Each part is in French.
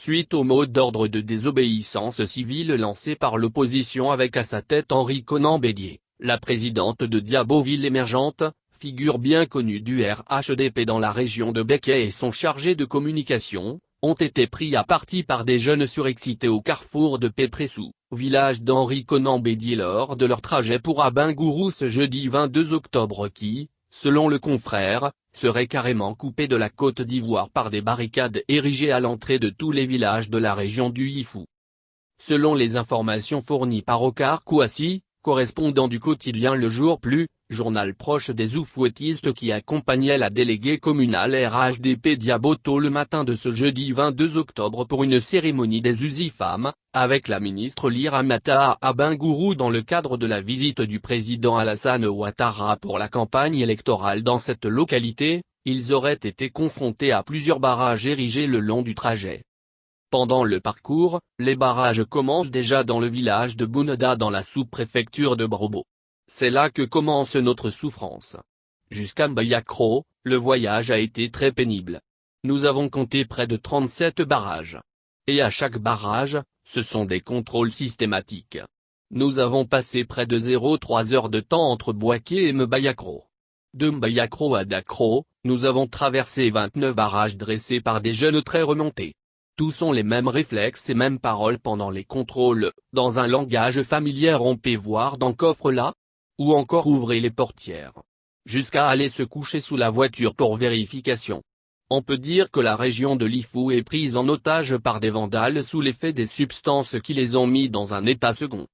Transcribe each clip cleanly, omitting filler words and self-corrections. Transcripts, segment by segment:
suite au mot d'ordre de désobéissance civile lancé par l'opposition avec à sa tête Henri Konan Bédier, la présidente de Diabo-Ville émergente, figure bien connue du RHDP dans la région de Békay et son chargé de communication, ont été pris à partie par des jeunes surexcités au carrefour de Pépressou, village d'Henri Konan Bédier lors de leur trajet pour Abengourou ce jeudi 22 octobre qui, selon le confrère, serait carrément coupé de la Côte d'Ivoire par des barricades érigées à l'entrée de tous les villages de la région du Yifou. Selon les informations fournies par Okar Kouassi, correspondant du quotidien Le Jour Plus, journal proche des oufouettistes qui accompagnaient la déléguée communale RHDP Diaboto le matin de ce jeudi 22 octobre pour une cérémonie des Usifam, avec la ministre Lira Mata à Abengourou dans le cadre de la visite du président Alassane Ouattara pour la campagne électorale dans cette localité, ils auraient été confrontés à plusieurs barrages érigés le long du trajet. Pendant le parcours, les barrages commencent déjà dans le village de Bouneda dans la sous-préfecture de Brobo. C'est là que commence notre souffrance. Jusqu'à Mbayakro, le voyage a été très pénible. Nous avons compté près de 37 barrages. Et à chaque barrage, ce sont des contrôles systématiques. Nous avons passé près de 0,3 heures de temps entre Bouaké et Mbayakro. De Mbayakro à Dakro, nous avons traversé 29 barrages dressés par des jeunes très remontés. Tous ont les mêmes réflexes et mêmes paroles pendant les contrôles, dans un langage familier on peut voir dans coffre là, ou encore ouvrez les portières. Jusqu'à aller se coucher sous la voiture pour vérification. On peut dire que la région de l'Ifou est prise en otage par des vandales sous l'effet des substances qui les ont mis dans un état second.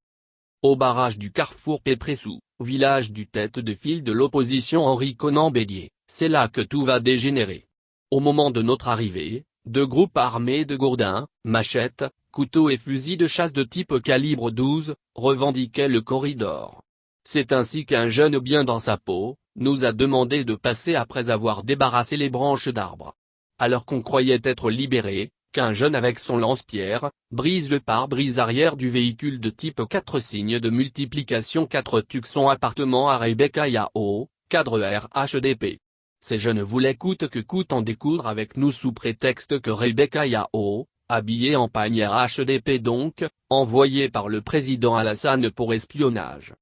Au barrage du carrefour Pépressou, village du tête de file de l'opposition Henri Konan Bédier, c'est là que tout va dégénérer. Au moment de notre arrivée, deux groupes armés de gourdins, machettes, couteaux et fusils de chasse de type calibre 12, revendiquaient le corridor. C'est ainsi qu'un jeune bien dans sa peau, nous a demandé de passer après avoir débarrassé les branches d'arbres. Alors qu'on croyait être libéré, qu'un jeune avec son lance-pierre, brise le pare-brise arrière du véhicule de type 4 signes de multiplication 4 Tucson appartement à Rebecca Yao, cadre RHDP. Ces jeunes voulaient coûte que coûte en découdre avec nous sous prétexte que Rebecca Yao, habillée en pagne RHDP donc, envoyée par le président Alassane pour espionnage.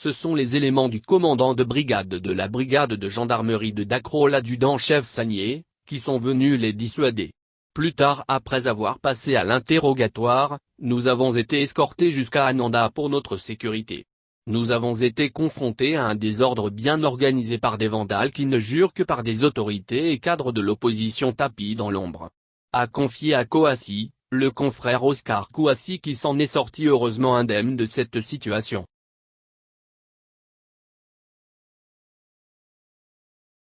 Ce sont les éléments du commandant de brigade de la brigade de gendarmerie de Dakro l'adjudant-chef Sagné, qui sont venus les dissuader. Plus tard après avoir passé à l'interrogatoire, nous avons été escortés jusqu'à Ananda pour notre sécurité. Nous avons été confrontés à un désordre bien organisé par des vandales qui ne jurent que par des autorités et cadres de l'opposition tapis dans l'ombre. A confié à Kouassi, le confrère Oscar Kouassi qui s'en est sorti heureusement indemne de cette situation.